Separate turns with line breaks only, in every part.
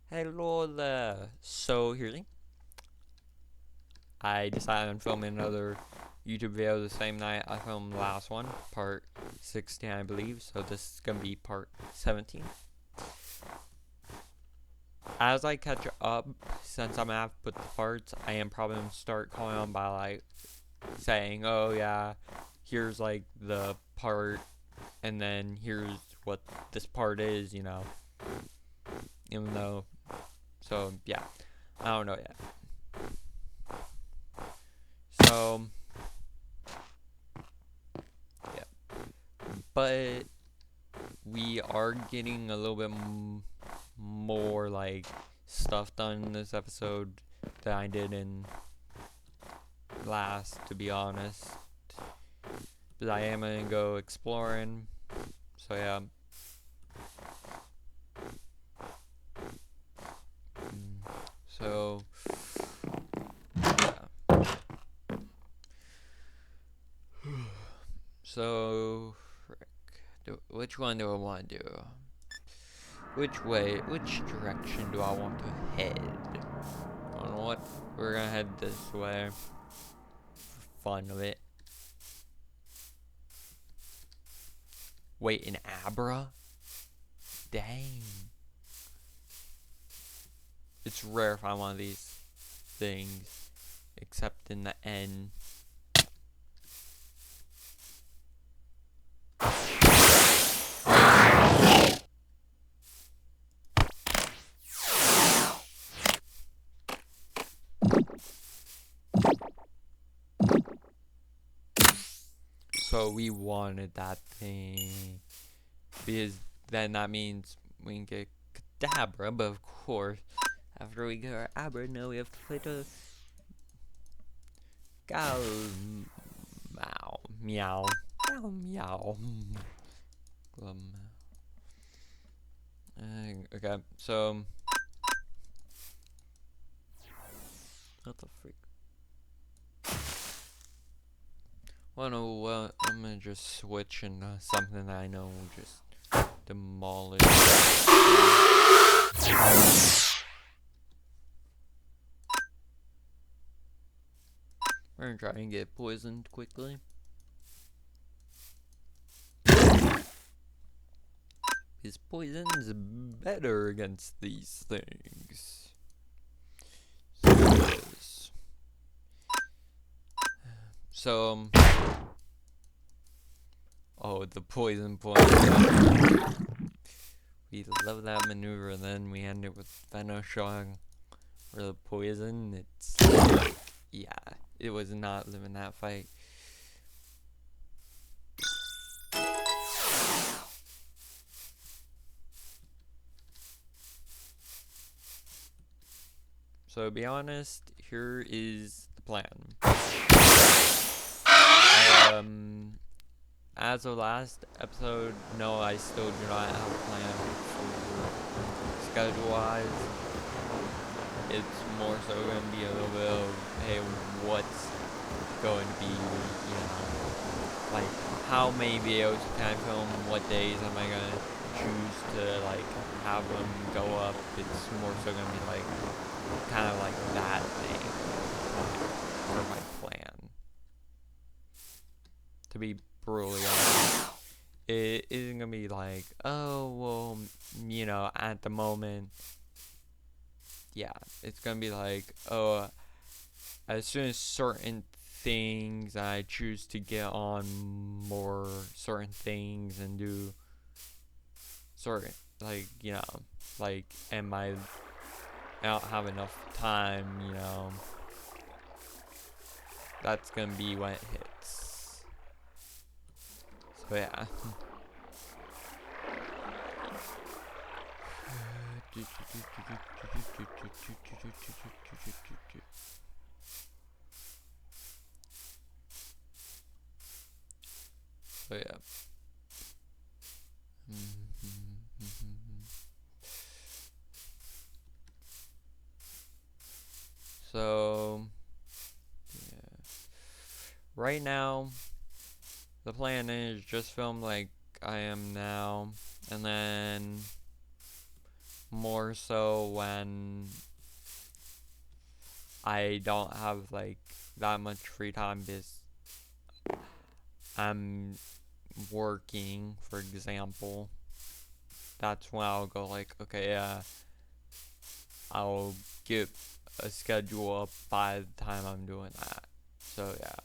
Hello there. So here's I decided on filming another YouTube video the same night I filmed the last one, part 16 I believe, so this is gonna be part 17. As I catch up, since I'm gonna have to put the parts, I am probably gonna start calling them by like saying, oh yeah, here's like the part, and then here's what this part is, even though, so yeah, I don't know yet. So, yeah, but we are getting a little bit more like stuff done in this episode than I did in last, to be honest. But I am gonna go exploring, so yeah. So yeah. So which one do I want to do? Which direction do I want to head? I don't know what, we're gonna head this way for fun of it. Wait, in Abra? Dang. It's rare if I find one of these things, except in the end. So we wanted that thing, because then that means we can get Kadabra, but of course, after we get our Abra, now we have to play the Gal Meow Meow Meow Meow. Okay, so what the freak? Well, no, well, I'm gonna just switch into something that I know will just demolish. We're gonna try and get poisoned quickly. His poison's better against these things. So, oh, the poison point. We love that maneuver, and then we end it with Venoshock, or the poison. It's like, yeah, it was not living that fight. So, to be honest, here is the plan. As of last episode, no, I still do not have a plan for schedule-wise. It's more so going to be a little bit of, hey, what's going to be, like, how many videos can I film, what days am I going to choose to, like, have them go up. It's more so going to be, like, kind of like that thing for my plan. To be brutally honest, it isn't gonna be like, oh well, at the moment, yeah, it's gonna be like, oh, as soon as certain things I choose to get on more certain things and do certain, like, like, I don't have enough time, that's gonna be when it hits. So yeah. So yeah. So yeah. Right now, the plan is just film like I am now, and then more so when I don't have like that much free time because I'm working, for example. That's when I'll go like, okay, yeah, I'll get a schedule up by the time I'm doing that. So yeah.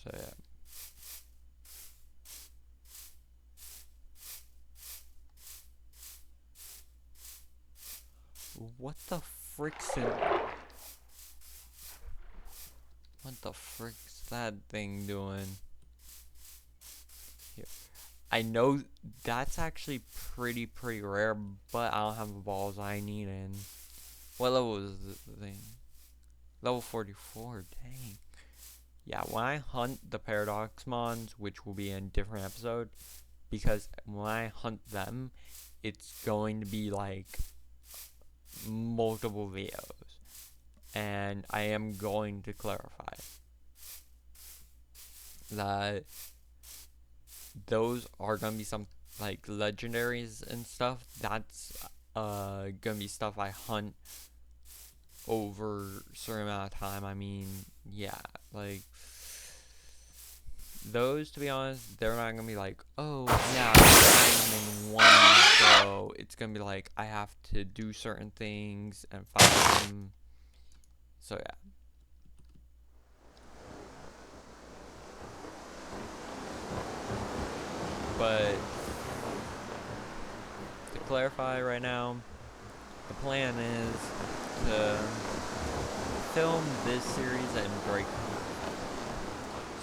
So yeah. What the frick's that thing doing? Here. I know that's actually pretty rare, but I don't have the balls I need in. What level is the thing? Level 44, dang. Yeah, when I hunt the Paradox Mons, which will be in a different episode, because when I hunt them, it's going to be like multiple videos. And I am going to clarify that those are going to be some like legendaries and stuff. That's going to be stuff I hunt over a certain amount of time. I mean, yeah, like those, to be honest, they're not gonna be like, oh yeah, I'm find them in one go. It's gonna be like I have to do certain things and find them. So yeah. But to clarify right now, the plan is to film this series and break.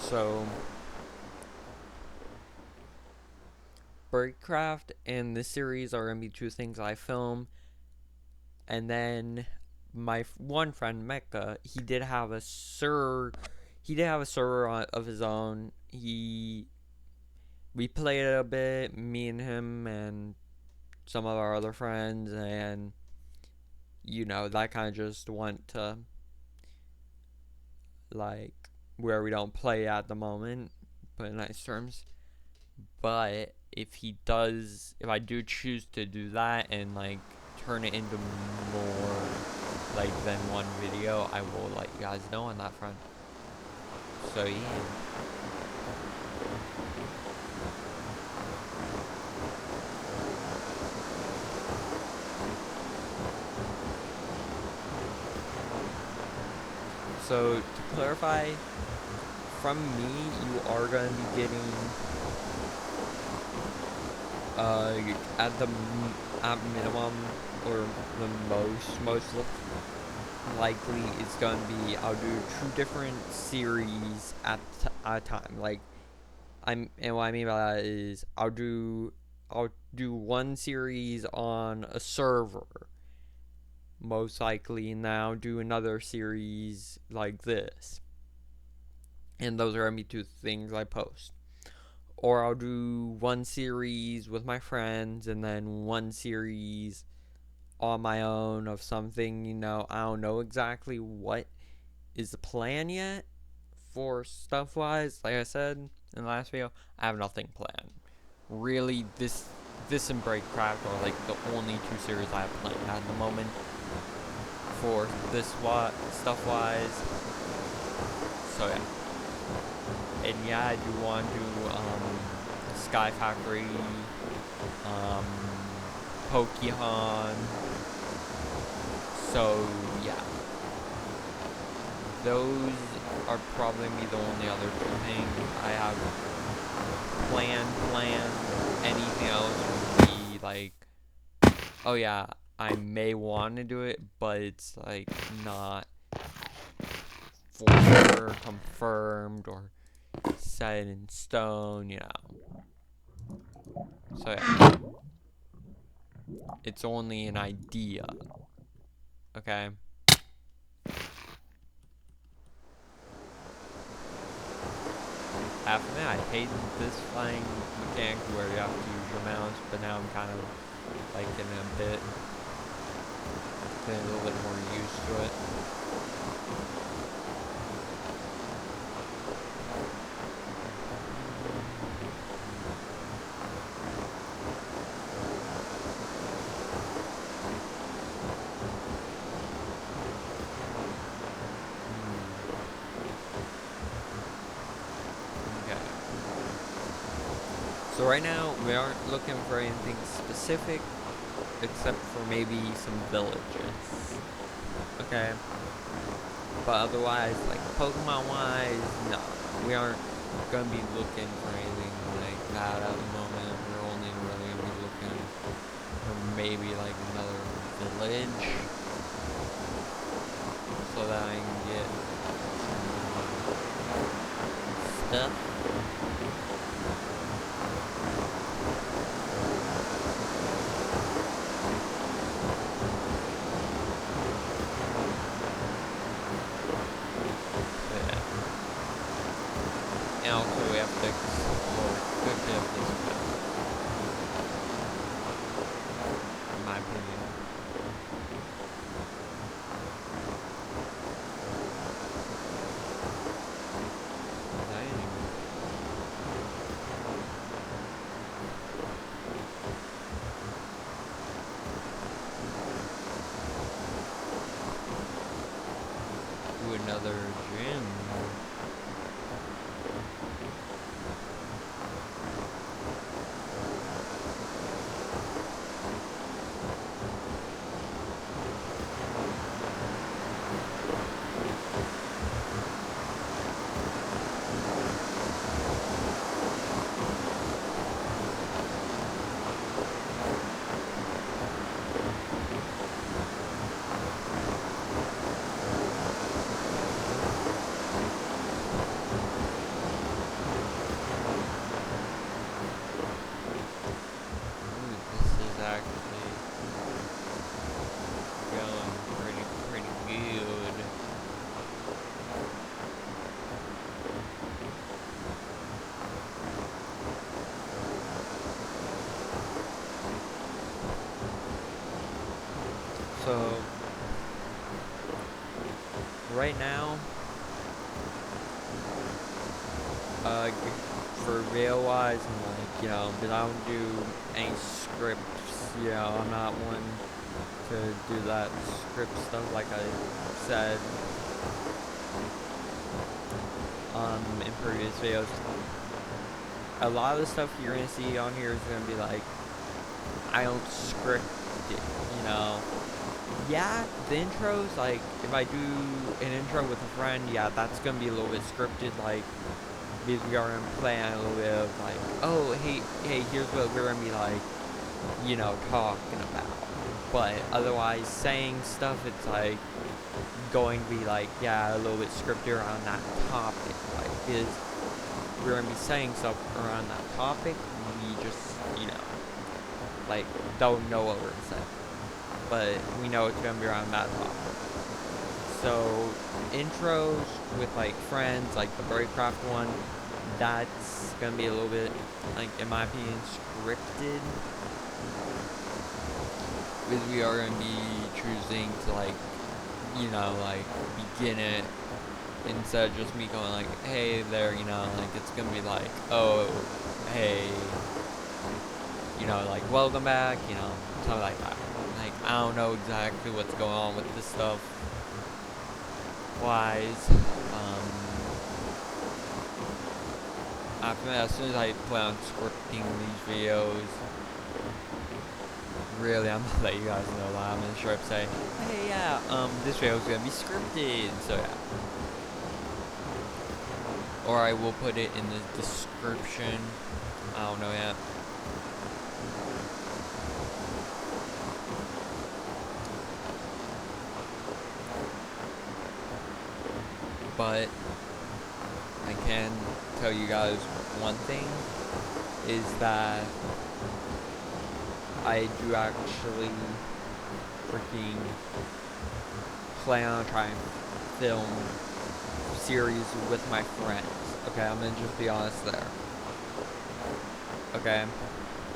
So Breakcraft and this series are gonna be two things I film, and then my one friend Mecca, he did have a server of his own. We played it a bit, me and him and some of our other friends, and you know, that kind of just went to like where we don't play at the moment, put in nice terms. But if I do choose to do that and like turn it into more like than one video, I will let you guys know on that front. So yeah. So to clarify, from me, you are going to be getting at minimum or the most likely it's going to be I'll do 2 different series at a time. Like and what I mean by that is I'll do one series on a server most likely, and then I'll do another series like this, and those are gonna be 2 things I post. Or I'll do one series with my friends and then one series on my own of something, you know. I don't know exactly what is the plan yet for stuff wise. Like I said in the last video, I have nothing planned. Really, this and Breakcraft are like the only 2 series I have planned at the moment for this stuff wise. So yeah. And yeah, I do want to do Sky Factory, Pokemon. So yeah, those are probably the only other 2 things I have planned. Anything else would be like, oh yeah, I may want to do it, but it's like not for sure confirmed or set in stone, you know. So yeah, it's only an idea, okay? After that, I hate this flying mechanic where you have to use your mouse, but now I'm kind of like getting a little bit more used to it. So right now, we aren't looking for anything specific, except for maybe some villages. Okay? But otherwise, like Pokemon-wise, no. We aren't gonna be looking for anything like that at the moment. We're only really gonna be looking for maybe like another village, so that I can get stuff. Yeah. And also we have to explore a good bit of this map, in my opinion. To another gym. Ooh, this is actually going pretty good. So right now, for video wise, and like, because I don't do any scripts, I'm not one to do that script stuff like I said in previous videos. A lot of the stuff you're gonna see on here is gonna be like, I don't script it, Yeah, the intros, like, if I do an intro with a friend, yeah, that's gonna be a little bit scripted, like, because we are gonna plan a little bit of, like, oh, hey, here's what we're gonna be, like, talking about. But otherwise, saying stuff, it's, like, going to be, like, yeah, a little bit scripted around that topic, like, because we're gonna be saying stuff around that topic, we just, like, don't know what we're gonna say. But we know it's gonna be around that topic. So intros with like friends, like the Birdcraft one, that's gonna be a little bit, like, in my opinion, scripted, because we are gonna be choosing to like, like begin it instead of just me going like, hey there, like it's gonna be like, oh, hey, like welcome back, something like that. Like, I don't know exactly what's going on with this stuff wise. After that, as soon as I plan on scripting these videos, really, I'm gonna let you guys know that I'm gonna straight up say, hey, yeah, this video is gonna be scripted, so yeah. Or I will put it in the description. I don't know yet. But I can tell you guys one thing, is that I do actually freaking plan on trying to film series with my friends. Okay, I'm gonna just be honest there. Okay,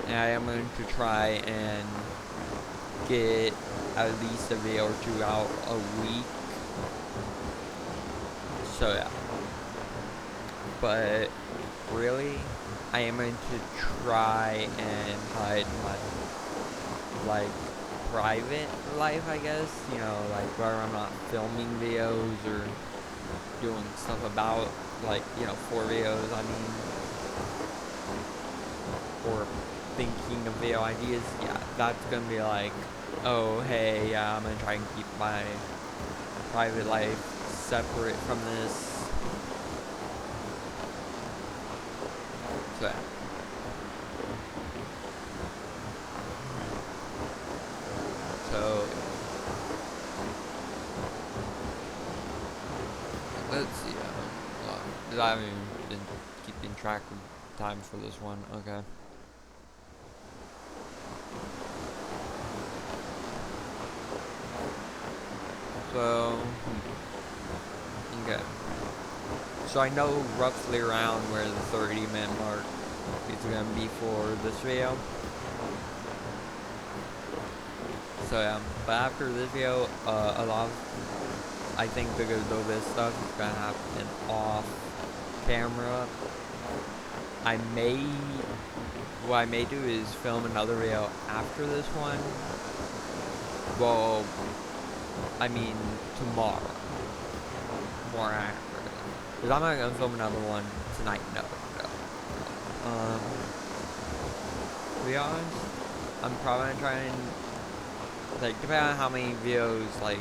and I am going to try and get at least a video or two out a week. So yeah. But really, I am going to try and hide my, like, private life, I guess, like where I'm not filming videos or doing stuff about, like, for videos, I mean. for thinking of video ideas, yeah, that's gonna be like, oh, hey, yeah, I'm gonna try and keep my private life separate from this. So, yeah. So, let's see. I haven't even been keeping track of time for this one. Okay. So, okay. So I know roughly around where the 30-minute mark is gonna be for this video. So yeah, but after this video, a lot of, I think the Adobe stuff is gonna happen off camera. What I may do is film another video after this one. Well, I mean tomorrow, more accurately, because I'm not gonna film another one tonight. No. To be honest, I'm probably gonna try and, like, depending on how many videos, like,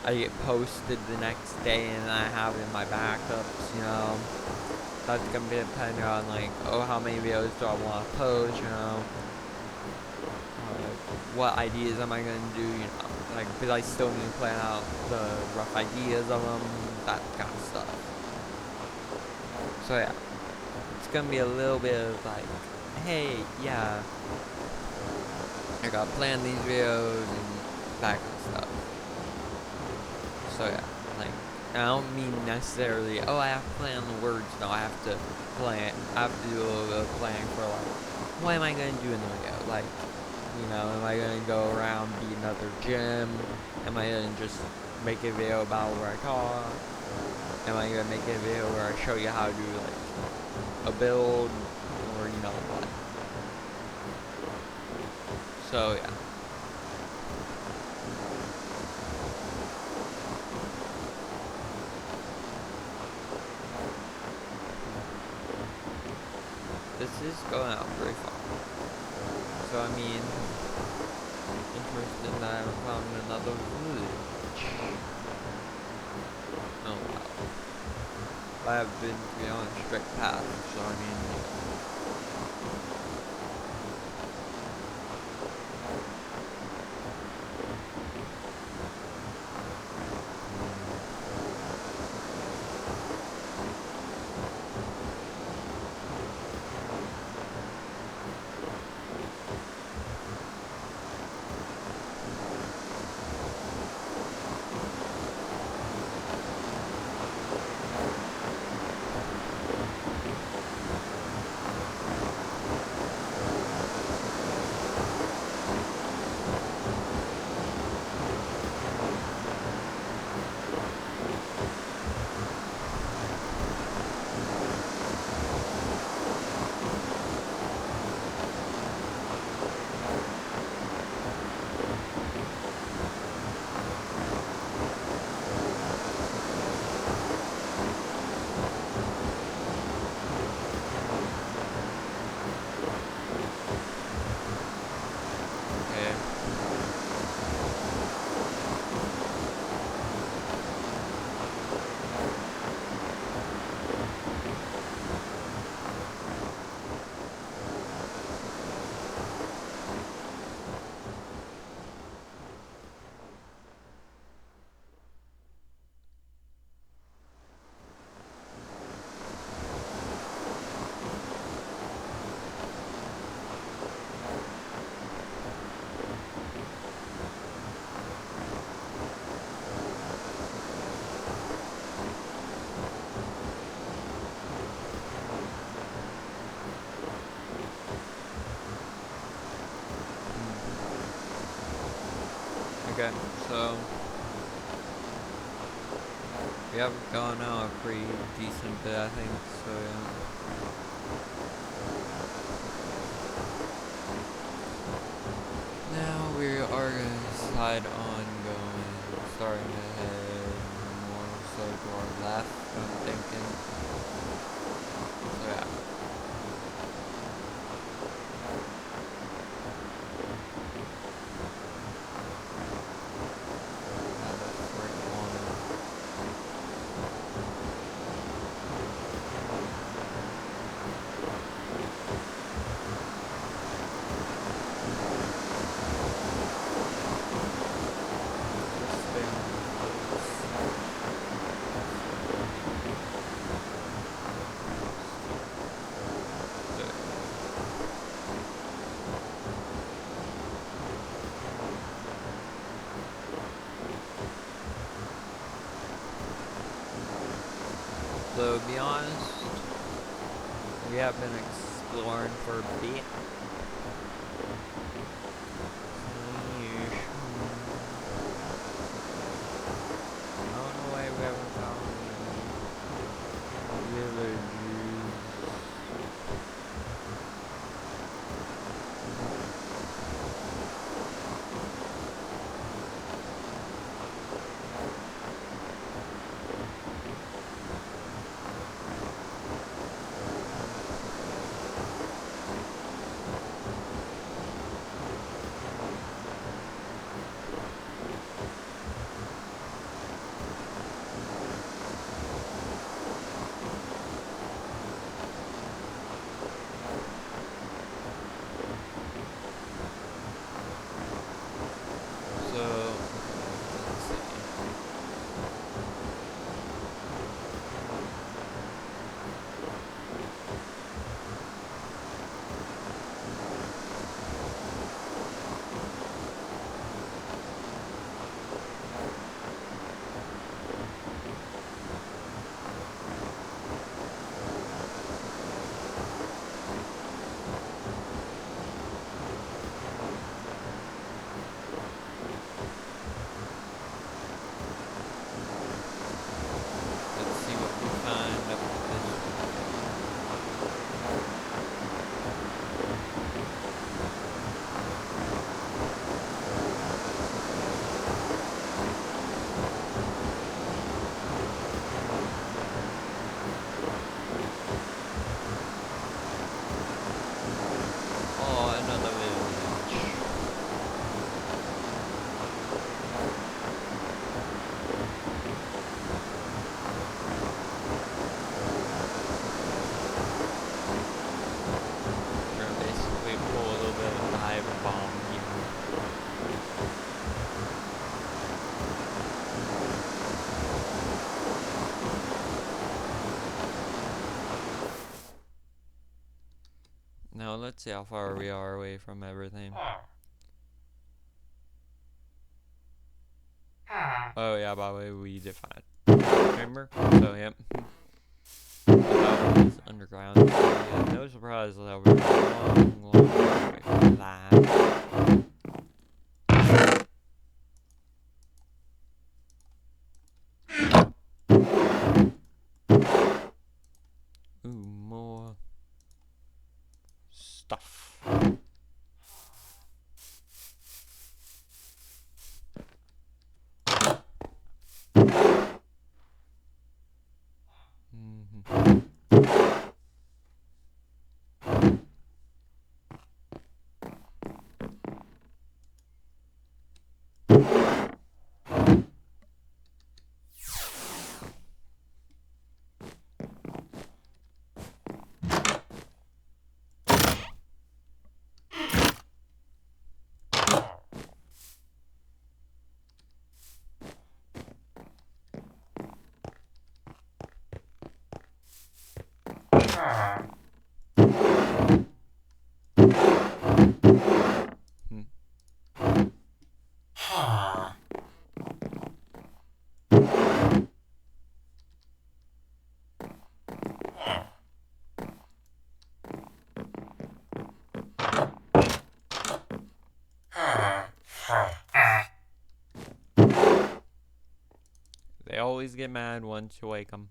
I get posted the next day and I have in my backups, you know, that's gonna be dependent on, like, oh, how many videos do I want to post, you know, what ideas am I gonna do, you know, like, because I still need to plan out the rough ideas of them, that kind of stuff. So yeah, it's gonna be a little bit of, like, hey, yeah, I gotta plan these videos and that kind of stuff. So yeah, like, I don't mean necessarily, oh, I have to plan the words. No, I have to do a little bit of planning for, like, what am I gonna do in the video? Like, you know, am I gonna go around, be another gym? Am I gonna just make a video about where I talk? Am I gonna make a video where I show you how to do, like, a build, or you know what? So yeah. This is going out very far. So I mean, interested that I haven't found another village. Oh wow. I have been on a strict path, so I mean, okay, so we have gone out a pretty decent bit, I think, so yeah. Now we are gonna decide on starting to head more so to our left, I'm thinking. So yeah. to be honest, we have been exploring for a bit. I don't know why we haven't found any villages. Now let's see how far we are away from everything. Oh yeah, by the way, we did find chamber. So yep. That was underground. So, yeah, no surprise that we're long way from that. Ooh, more stuff. They always get mad once you wake them.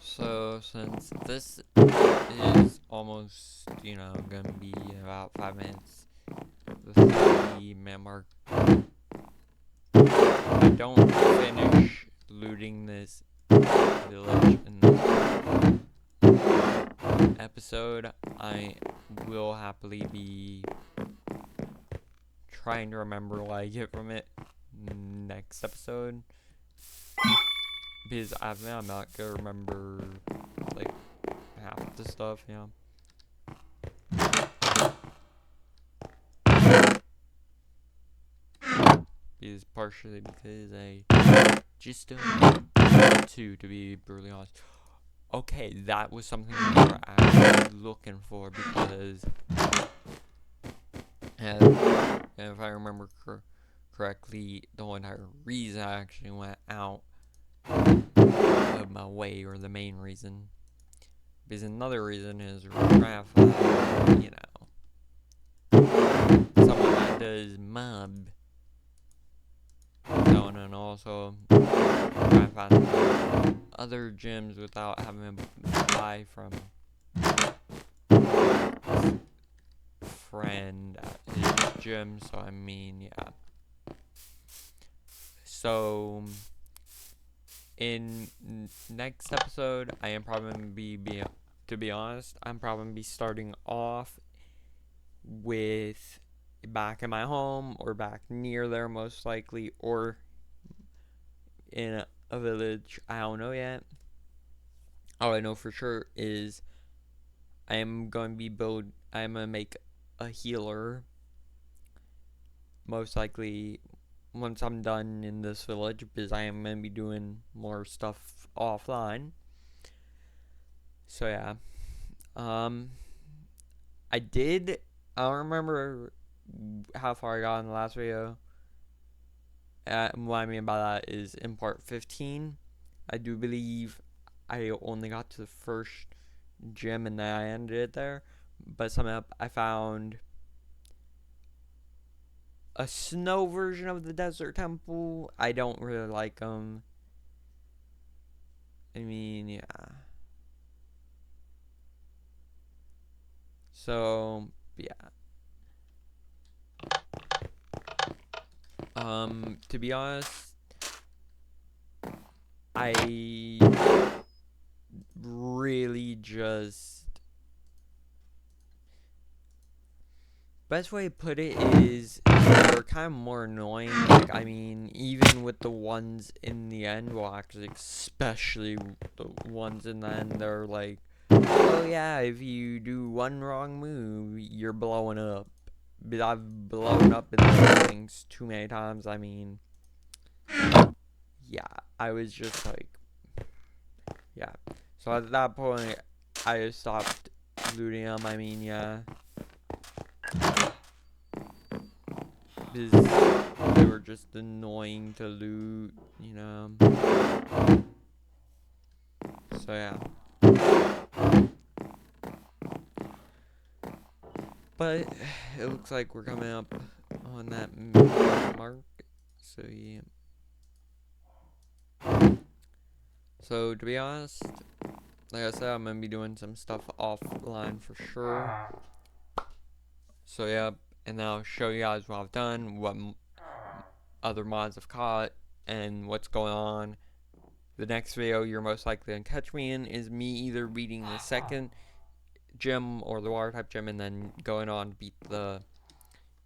So since this is almost, gonna be about 5 minutes, the 30-minute mark, if I don't finish looting this village in this episode, I will happily be trying to remember what I get from it next episode. Because I'm not gonna remember, like, half the stuff, you know. Is partially because I just don't want to be brutally honest. Okay, that was something we were actually looking for because, and if I remember correctly, the whole entire reason I actually went out of my way, or the main reason, because another reason is we're trying to find, you know, someone that does mob. And also try and find other gyms without having to buy from friend at his gym. So I mean, yeah. So in next episode, I am probably gonna be to be honest, I'm probably gonna be starting off with back in my home, or back near there most likely, or in a village. I don't know yet. All I know for sure is I am going to make a healer, most likely once I'm done in this village, because I am going to be doing more stuff offline. So yeah, I don't remember how far I got in the last video. What I mean by that is in part 15, I do believe I only got to the first gym and then I ended it there. But summing up, I found a snow version of the desert temple. I don't really like them. I mean, yeah. So, yeah. To be honest, I really just... Best way to put it is they're kind of more annoying. Like, I mean, even with the ones in the end, well, actually, especially the ones in the end, they're like, oh yeah, if you do one wrong move, you're blowing up. But I've blown up in those things too many times. I mean, yeah, I was just like, yeah. So at that point, I just stopped looting them. I mean, yeah. Because they were just annoying to loot, you know. So yeah. But it looks like we're coming up on that mark. So yeah. So to be honest, like I said, I'm gonna be doing some stuff offline for sure. So yeah, and then I'll show you guys what I've done, what other mods I've caught, and what's going on. The next video you're most likely gonna catch me in is me either beating the second gym or the water type gym, and then going on to beat the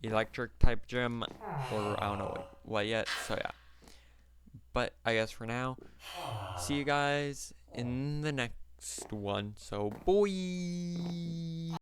electric type gym, or I don't know what yet. So yeah. But I guess for now, see you guys in the next one. So boy.